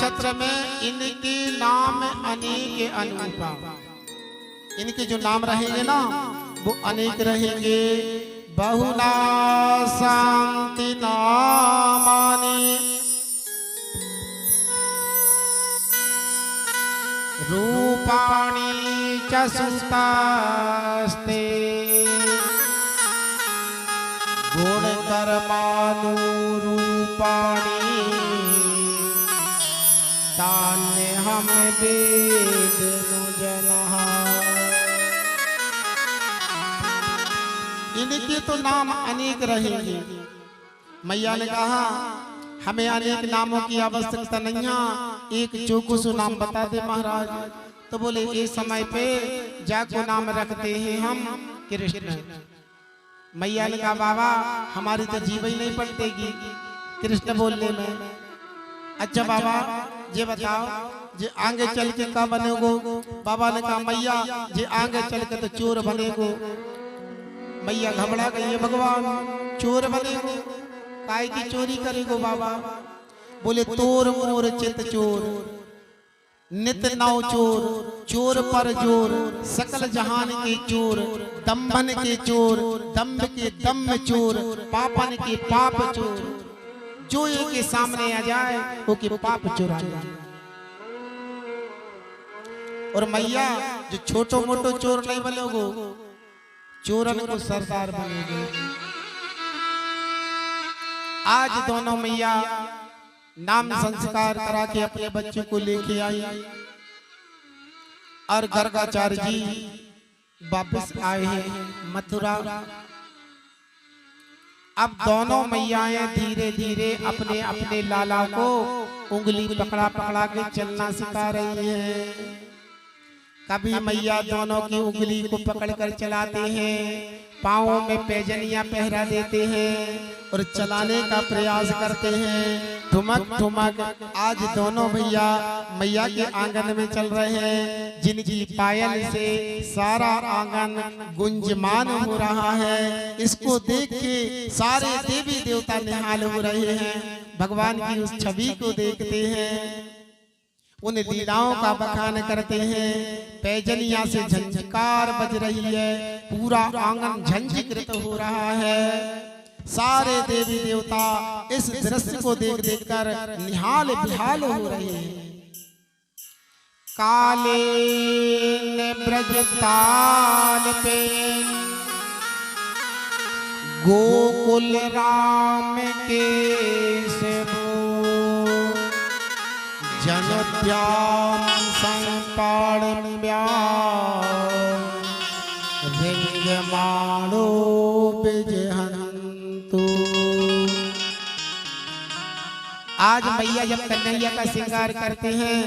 नक्षत्र में इनके नाम अनेक अनुपा, इनके जो नाम रहेंगे ना वो अनेक रहेंगे। बहुला शांति नामानि रूपाणि च सुतास्ते गुणकर्मानुरूपाणि तान्यहं वेदनु जनः। इनके तो नाम अनेक रहेंगे। मैया ने कहा हमें अनेक नामों की आवश्यकता नहीं है, एक चौकसो नाम बता दे महाराज। तो बोले इस समय पे जाको नाम रखते हैं हम कृष्ण। मैया ने कहा बाबा हमारी तो जीव ही नहीं पड़तेगी कृष्ण बोलने में। अच्छा बाबा ये बताओ जे आगे चल के क्या बनेगो? बाबा ने कहा मैया जे आगे चल के तो चोर बनेगो। मैया घबरा गई है, भगवान चोर बनेगो, काय की चोरी करेगो बाबा? बोले तोर मोर चित चोर, नित नौ चोर, चोर पर जोर, सकल जहान के चोर, दम्भन के चोर, दम्भ के दम्भ चोर, पापन के पाप चोर। जो ये के सामने आ जाए वो के पाप चोरा जाए। और मैया जो छोटो मोटो चोर नहीं बनेगो, चोरन को सरदार बनेगो। आज दोनों मैया नाम संस्कार करा के अपने बच्चे को लेके आई और गर्गाचार्य जी वापस आए हैं मथुरा। अब दोनों मैयाएं धीरे धीरे अपने अपने लाला को उंगली पकड़ा पकड़ा के चलना सिखा रही हैं। कभी मैया दोनों की उंगली को पकड़कर चलाते हैं, पाँवों में पैजनियां पहरा देते हैं और चलाने का प्रयास करते हैं। ठुमक ठुमक आज दोनों भैया मैया के आंगन में चल रहे हैं, जिनकी पायल से सारा आंगन गुंजमान हो रहा है। इसको देख के सारे देवी देवता निहाल हो रहे हैं, भगवान की उस छवि को देखते हैं, उन लीलाओं का बखान करते हैं। पैजनिया से झंझकार बज रही है, पूरा आंगन झंझकृत हो रहा है। सारे देवी देवता इस दृश्य को देख देख कर निहाल बिहाल हो रहे हैं। काले ने ब्रज ताल पे गोकुल राम के सेवो जनप्याम संपाण्या रिंगमाणो बिजहन्तु। आज मैया जब कन्हैया का श्रृंगार करते हैं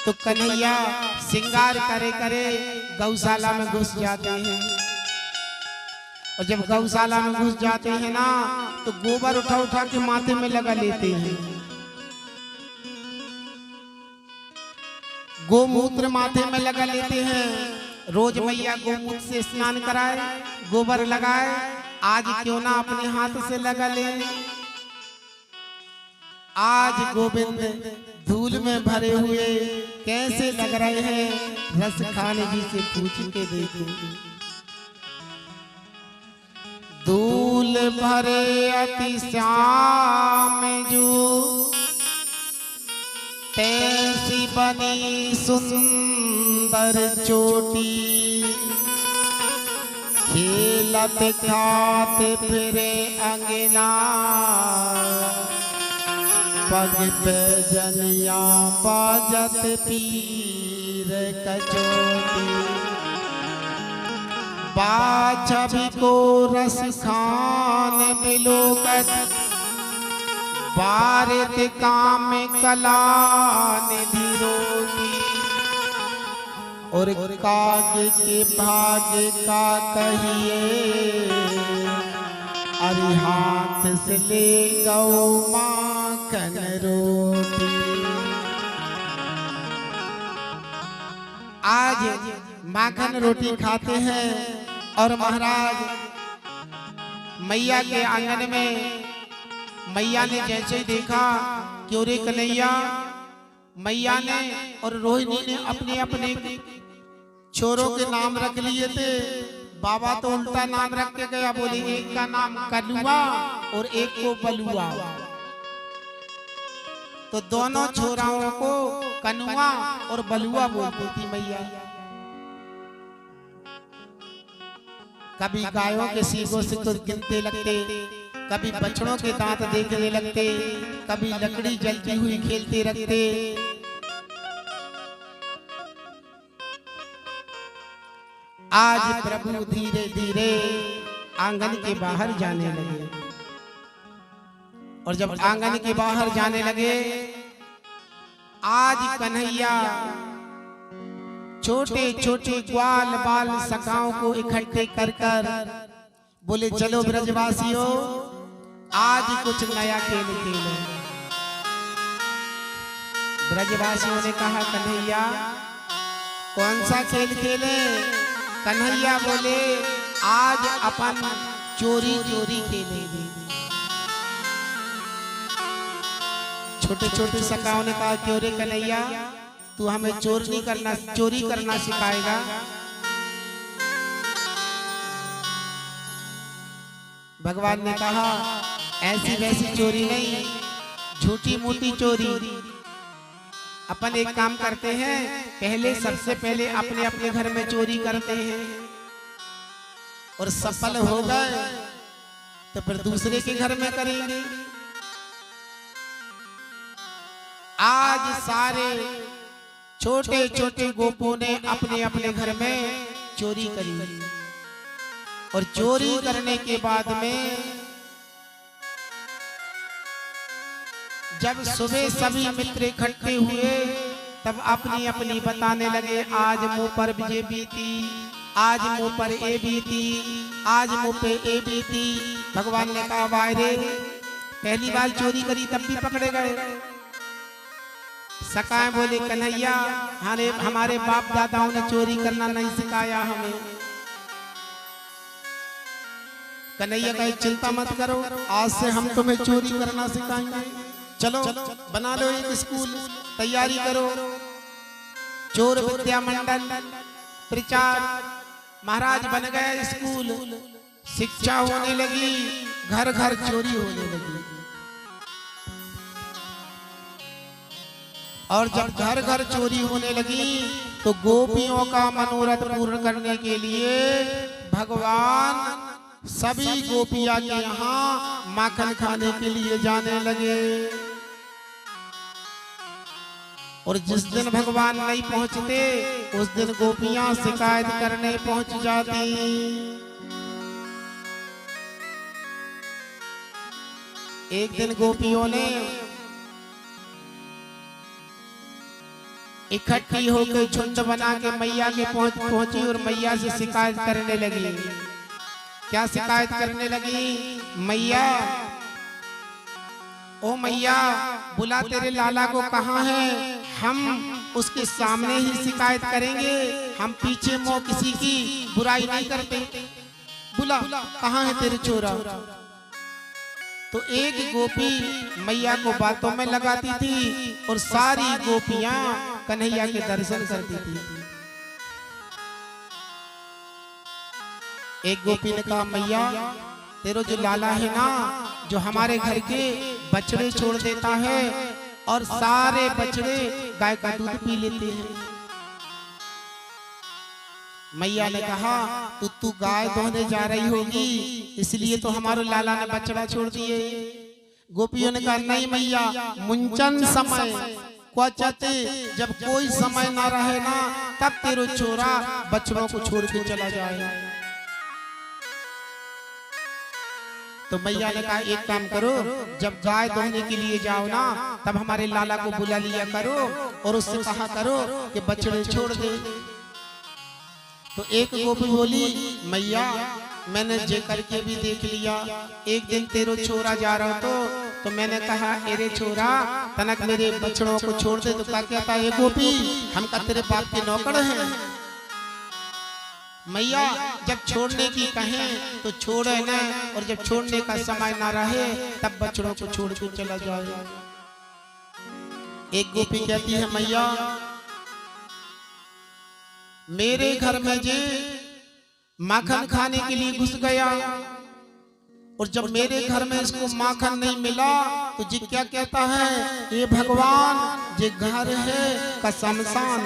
तो कन्हैया श्रृंगार करे करे गौशाला में घुस जाते हैं। और जब गौशाला में घुस जाते हैं ना तो गोबर उठा उठा के माथे में लगा लेते हैं, गोमूत्र माथे में लगा लेते हैं। रोज मैया गोमूत्र से स्नान कराए, गोबर लगाए, आज क्यों ना अपने हाथ से लगा ले। आज गोविंद धूल में भरे हुए कैसे लग रहे हैं, रस खाने जी से पूछ के देखो। धूल भरे अति श्याम जो तैसी बनी सुंदर चोटी, खेलत खाते फिरे अंगना, पग पे जनिया बाजत पीर कचोटी। बाछवी को रस खान बिलोकत, बारित काम कला निधि रोटी। और कागे के भाग्य का कहिए, अरे हाथ से ले गौ माखन रोटी। आज माखन रोटी खाते हैं और महाराज मैया के आंगन में मैया ने जैसे ही देखा कि अरे कन्हैया मैया ने और रोहिणी ने अपने अपने छोरों के नाम रख लिए थे। बाबा तो उल्टा नाम रख के गया, बोले एक का नाम कलुआ और एक को बलुआ। तो दोनों छोराओं को कनुआ और बलुआ बोलती थी मैया। कभी गायों के सींगों से तो गिनते लगते, कभी बछड़ों के दांत देखने लगते, कभी लकड़ी जलती हुई खेलते रखते। आज प्रभु धीरे धीरे आंगन के बाहर जाने लगे, और जब आंगन के बाहर जाने लगे, आज कन्हैया छोटे छोटे ग्वाल बाल सखाओं को इकट्ठे कर कर बोले, चलो ब्रजवासियों, आज कुछ नया खेल खेलो। ब्रजवासियों ने कहा, कन्हैया कौन सा खेल खेले? कन्हैया बोले, आज अपन चोरी चोरी खेलेंगे। छोटे छोटे सखाओं ने कहा, क्यों रे कन्हैया, तू हमें चोरी करना सिखाएगा? भगवान ने कहा, ऐसी वैसी चोरी नहीं, झूठी मूठी चोरी। अपन एक काम करते हैं, पहले सबसे पहले अपने अपने घर में चोरी करते हैं, और सफल हो गए तो फिर दूसरे के घर में करेंगे। आज सारे छोटे छोटे गोपों ने अपने अपने घर में चोरी करी, और चोरी करने के बाद में जब सुबह सभी मित्र इकट्ठे हुए, तब अपनी अपनी बताने लगे, आज मुंह पर ये बीती, आज मुंह पर ए बीती, आज मुंह पे ए बीती। भगवान ने कहा, वायरे पहली बार चोरी करी तब भी पकड़े गए। सखाए बोले, कन्हैया हमारे बाप दादाओं ने चोरी करना नहीं सिखाया हमें। कन्हैया कहे, चिंता मत करो, आज से हम तुम्हें चोरी करना सिखाएंगे। चलो बना लो एक स्कूल, तैयारी करो। चोर विद्या मंडल प्रचार, महाराज बन गए स्कूल, शिक्षा होने लगी, घर घर चोरी होने लगी। और जब घर घर चोरी होने लगी, तो गोपियों का मनोरथ पूर्ण करने के लिए भगवान सभी गोपिया के यहाँ माखन खाने के लिए जाने लगे। और जिस दिन भगवान नहीं पहुंचते, उस दिन गोपियां शिकायत करने पहुंच जाती। एक दिन गोपियों ने इकट्ठी होकर झुंड बना के मैया के पहुंची और मैया से शिकायत करने लगी। क्या शिकायत करने लगी? मैया, ओ मैया, बुला तेरे लाला को कहाँ है? हम उसके सामने ही शिकायत करेंगे, हम पीछे मुंह किसी की बुराई नहीं करते। बुला, कहाँ है तेरे छोरा? तो एक गोपी मैया को बातों में लगाती थी, और सारी गोपियां कन्हैया के दर्शन करती थी। एक गोपी ने कहा, मैया तेरा जो लाला है ना, जो हमारे घर के बछड़े छोड़ देता है, और सारे बछड़े गाय का दूध पी लेते हैं। मैया ने कहा, तू गाय दोहने जा रही होगी, इसलिए तो हमारे लाला ने बछड़ा छोड़ दिए। गोपियों ने कहा, नहीं मैया, मुंचन समय क्वचते, जब कोई समय ना रहे ना, तब तेरो छोरा बछड़ों को छोड़ के चला जाए। तो मैया ने कहा, एक काम करो, जब गाय दोहने के लिए जाओ ना, तब हमारे लाला को बुला लिया करो, और उससे कहा करो कि बछड़े छोड़ दे। तो एक गोपी बोली, मैया मैंने जे करके भी देख लिया, एक दिन तेरो छोरा जा रहा तो मैंने कहा, अरे छोरा तनक मेरे बछड़ों को छोड़ दे। तो क्या कहता है गोपी, हम का तेरे बाप के नौकर हैं? मैया जब छोड़ने की कहें तो छोड़े न, और जब छोड़ने का समय ना रहे तब बछड़ों को छोड़ के चला जाए। एक गोपी कहती है मैया मेरे घर में जे माखन खाने के लिए घुस गया और जब मेरे घर में इसको माखन नहीं मिला तो जी क्या कहता है, ये भगवान जे घर है का शमशान,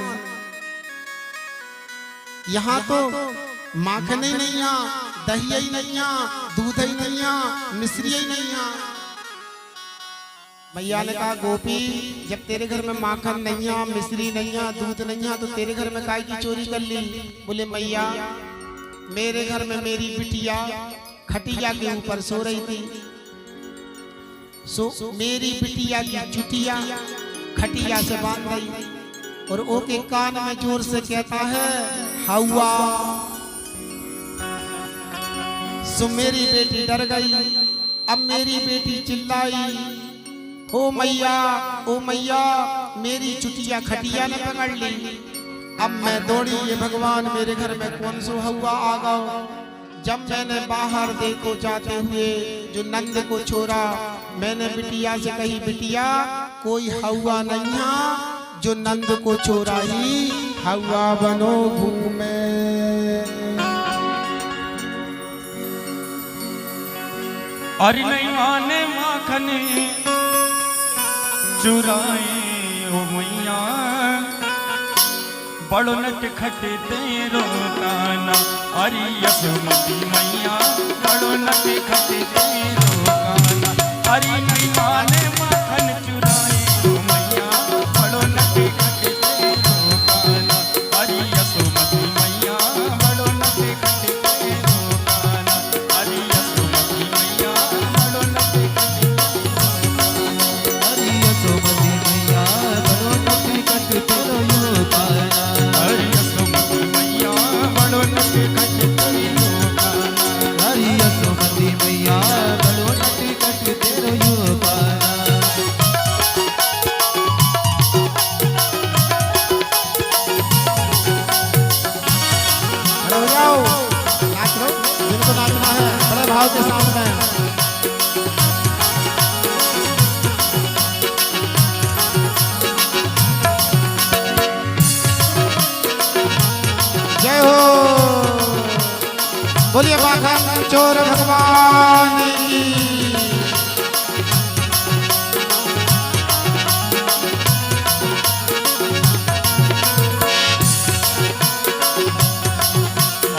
यहाँ तो माखन ही नहीं आ, दही ही नहीं आ, दूध ही नहीं आ, मिश्री ही नहीं आ। मैया ने कहा गोपी जब तेरे घर में माखन नहीं आ, मिश्री नहीं आ, दूध नहीं आ तो तेरे घर में काय की चोरी कर ली? बोले मैया मेरे घर में मेरी बिटिया खटिया के ऊपर सो रही थी, मेरी बिटिया की चुटिया खटिया से बांध गई और ओके कान में जोर से कहता है हवा। मेरी बेटी डर गई, अब मेरी बेटी चिल्लाई ओ मैया मेरी चुटिया खटिया ने पकड़ ली। अब मैं दौड़ी, ये भगवान मेरे घर में कौन सो हुआ आ गया। जब मैंने बाहर देखो जाते हुए जो नंद को छोड़ा, मैंने बिटिया से कही बिटिया कोई हवा नहीं है जो नंद को छोड़ा ही हवा बनो घूमे। अरे नहीं माने माखन चुराए ओ मैया बड़ो नट खट तेरो काना। अरे यसुमती मैया बड़ो नट खट तेरो काना। अरे नहीं माने माखन चुराए ओ मैया बड़ो नट खट तेरो काना। अरे यसुमती मैया बड़ो नट खट तेरो काना। अरे यसुमती मैया बड़ो नट खट तेरो काना। अरे यसुमती मैया बड़ो नट खट तेरो काना। अरे यसुमती मैया बड़ो नट खट तेरो काना। अरे यसुमती मैया बड़ो नट खट तेरो काना। खड़े हो जाओ, नाच लो, जिनको नाचना है बड़े भाव के साथ में। जय हो, बोलिए माखन चोर भगवान की।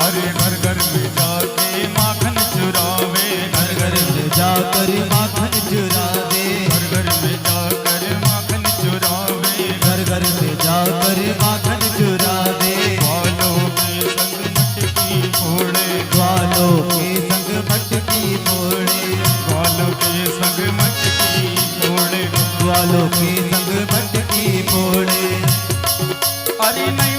अरे घर घर में जाके माखन चुरावे, घर घर में जाकर माखन चुरावे। घर घर में जाकर माखन चुरावे। घर घर में जाकर माखन चुरावे। ग्वालों के संग मटकी फोड़े। ग्वालों के संग मटकी फोड़े। ग्वालों के संग मटकी फोड़े। ग्वालों के संग मटकी फोड़े। अरे नहीं